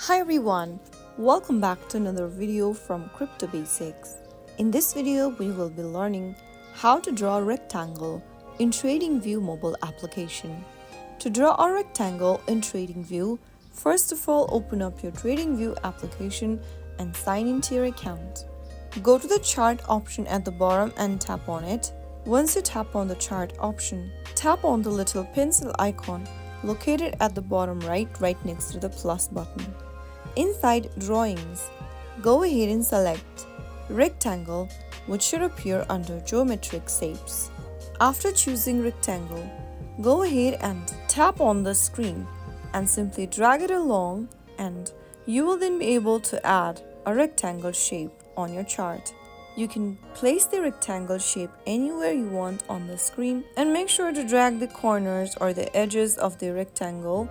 Hi everyone, welcome back to another video from Crypto Basics. In this video, we will be learning how to draw a rectangle in TradingView mobile application. To draw a rectangle in TradingView, first of all open up your TradingView application and sign into your account. Go to the chart option at the bottom and tap on it. Once you tap on the chart option, tap on the little pencil icon located at the bottom right next to the plus button. Inside Drawings, go ahead and select Rectangle, which should appear under Geometric Shapes. After choosing Rectangle, go ahead and tap on the screen and simply drag it along, and you will then be able to add a rectangle shape on your chart. You can place the rectangle shape anywhere you want on the screen, and make sure to drag the corners or the edges of the rectangle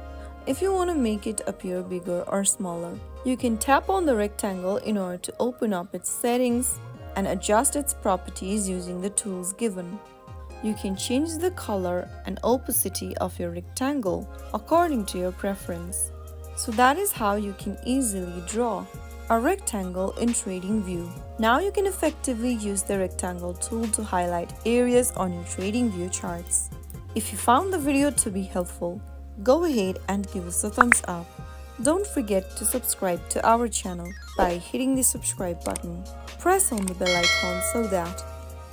if you want to make it appear bigger or smaller. You can tap on the rectangle in order to open up its settings and adjust its properties using the tools given. You can change the color and opacity of your rectangle according to your preference. So that is how you can easily draw a rectangle in TradingView. Now you can effectively use the rectangle tool to highlight areas on your TradingView charts. If you found the video to be helpful, go ahead and give us a thumbs up. Don't forget to subscribe to our channel by hitting the subscribe button. Press on the bell icon so that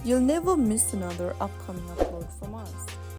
you'll never miss another upcoming upload.